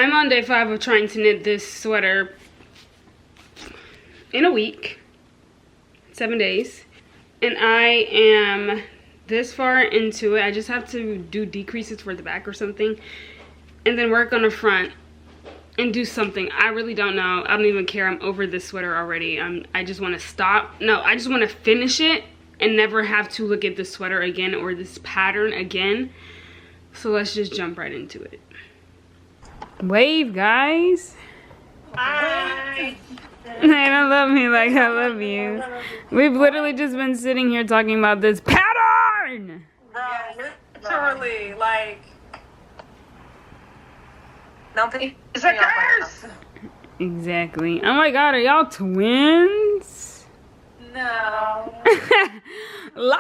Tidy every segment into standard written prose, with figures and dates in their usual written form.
I'm on day 5 of trying to knit this sweater in a week, 7 days, and I am this far into it. I just have to do decreases for the back or something, and then work on the front and do something. I really don't know. I don't even care. I'm over this sweater already. I just want to stop. No, I just want to finish it and never have to look at this sweater again or this pattern again. So let's just jump right into it. Wave, guys. Hi. They don't love me like I love you. We've literally just been sitting here talking about this pattern. Bro, literally, like, nothing. It's a curse! Exactly. Oh my god, are y'all twins? No. Lies!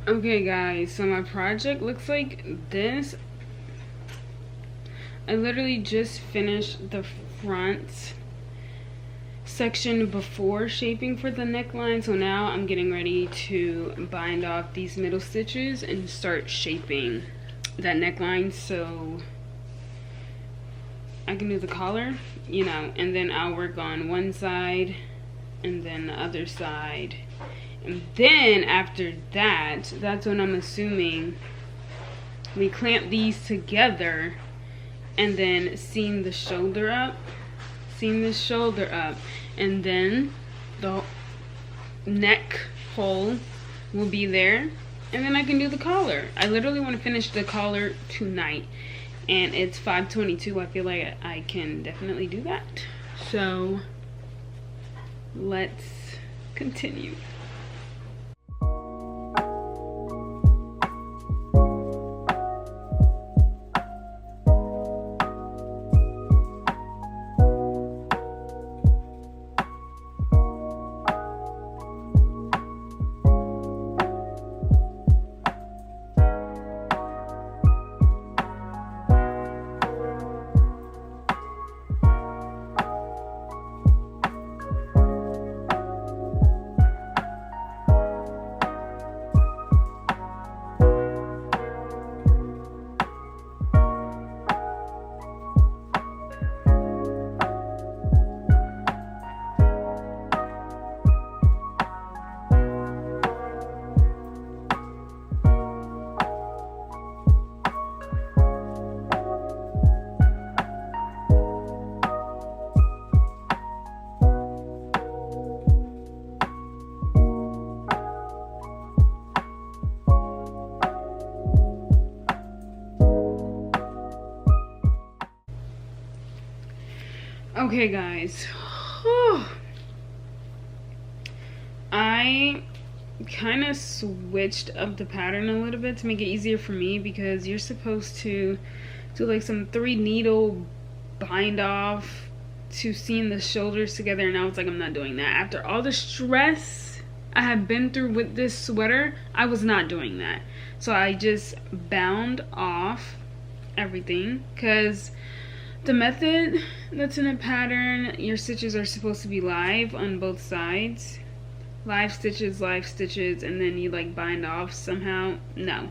Okay guys, so my project looks like this. I literally just finished the front section before shaping for the neckline, so now I'm getting ready to bind off these middle stitches and start shaping that neckline so I can do the collar, you know, and then I'll work on one side and then the other side. And then after that, that's when I'm assuming we clamp these together and then seam the shoulder up, and then the neck hole will be there, and then I can do the collar. I literally want to finish the collar tonight, and it's 5:22. I feel like I can definitely do that. So let's continue. Okay guys, I kind of switched up the pattern a little bit to make it easier for me, because you're supposed to do like some 3 needle bind off to seam the shoulders together, and I was like, I'm not doing that. After all the stress I have been through with this sweater, I was not doing that. So I just bound off everything, because the method that's in a pattern, your stitches are supposed to be live on both sides. Live stitches, and then you like bind off somehow. No.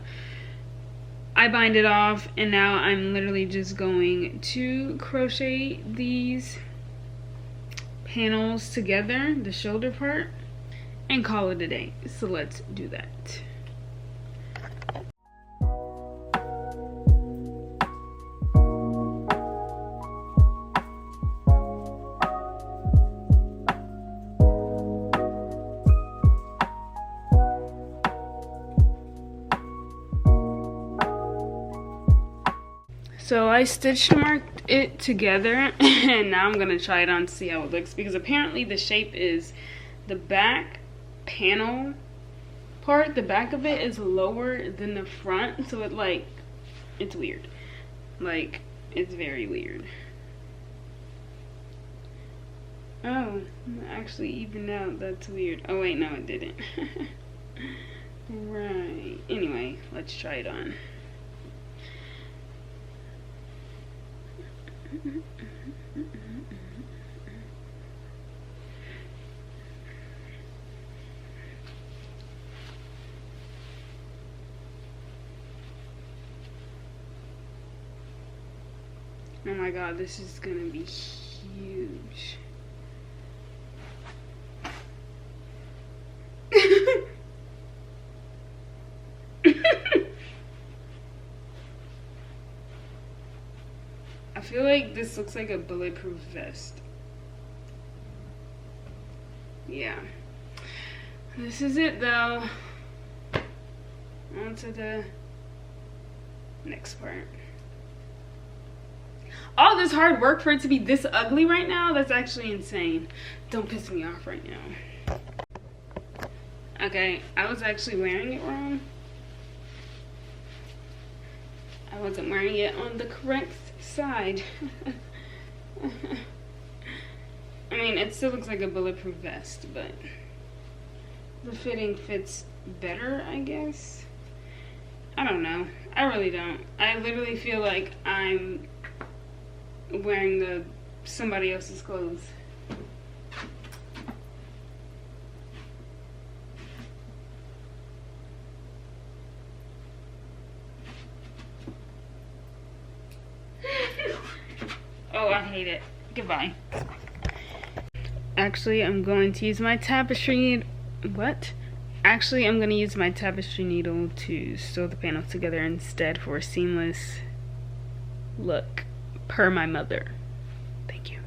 I bind it off, and now I'm literally just going to crochet these panels together, the shoulder part, and call it a day. So let's do that. So I stitched marked it together, and now I'm gonna try it on to see how it looks, because apparently the shape is the back panel part, the back of it is lower than the front, so it's weird. Like, it's very weird. Oh, actually evened out. That's weird. Oh wait, no it didn't. Right. Anyway, let's try it on. Oh my god, this is gonna be huge. I feel like this looks like a bulletproof vest. Yeah. This is it though. On to the next part. All this hard work for it to be this ugly right now? That's actually insane. Don't piss me off right now. Okay, I was actually wearing it wrong. I wasn't wearing it on the correct side. I mean, it still looks like a bulletproof vest, but the fitting fits better, I guess. I don't know. I really don't. I literally feel like I'm wearing somebody else's clothes. Oh, I hate it. Goodbye. Actually, I'm going to use my tapestry needle. What? Actually, I'm going to use my tapestry needle to sew the panels together instead for a seamless look, per my mother. Thank you.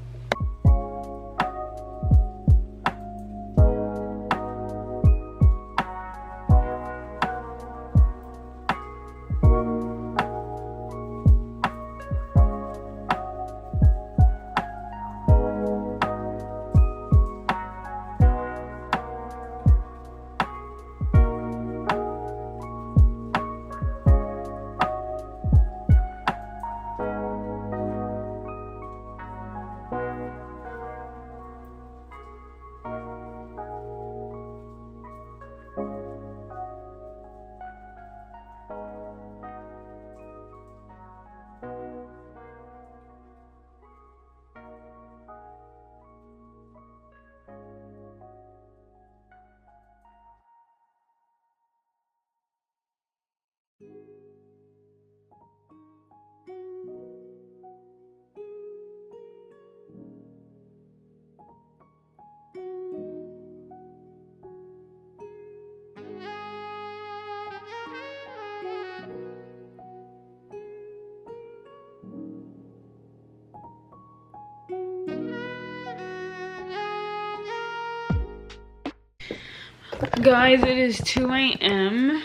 Guys, it is 2 a.m.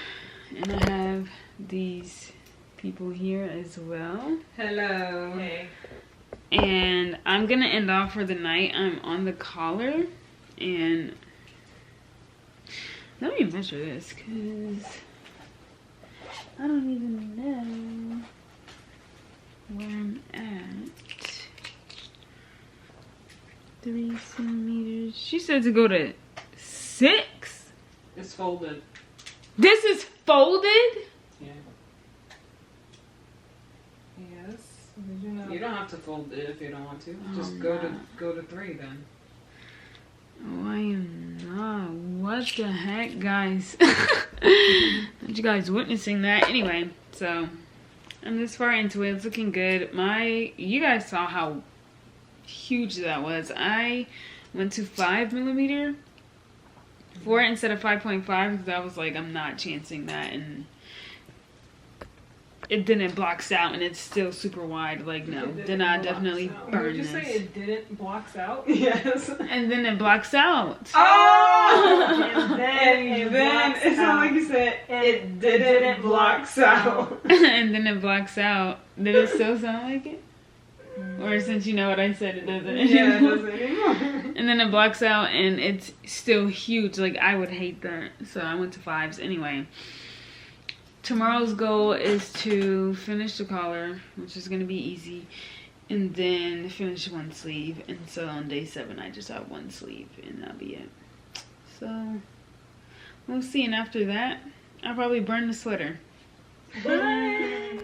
and I have these people here as well. Hello. Hey. And I'm gonna end off for the night. I'm on the collar, and let me measure this because I don't even know where I'm at. 3 centimeters. She said to go to 6. It's folded. This is folded? Yeah. Yes. Did you know? You don't have to fold it if you don't want to. Just go to 3 then. Oh, I am not. What the heck, guys? Aren't you guys witnessing that? Anyway, so I'm this far into it. It's looking good. You guys saw how huge that was. I went to 5mm for it instead of 5.5 because I was like, I'm not chancing that. And it didn't blocks out and it's still super wide. Like, no, then I definitely burn Did you this. say it didn't blocks out? Yes. And then it blocks out. Oh! And then it sounded like you said it didn't blocks out. And then it blocks out. Did it still sound like it? Or since you know what I said, it doesn't anymore? Yeah, it doesn't anymore. And then it blocks out and it's still huge. Like, I would hate that. So I went to 5s anyway. Tomorrow's goal is to finish the collar, which is going to be easy, and then finish one sleeve. And so on day 7 I just have one sleeve and that'll be it. So we'll see. And after that I'll probably burn the sweater. Bye.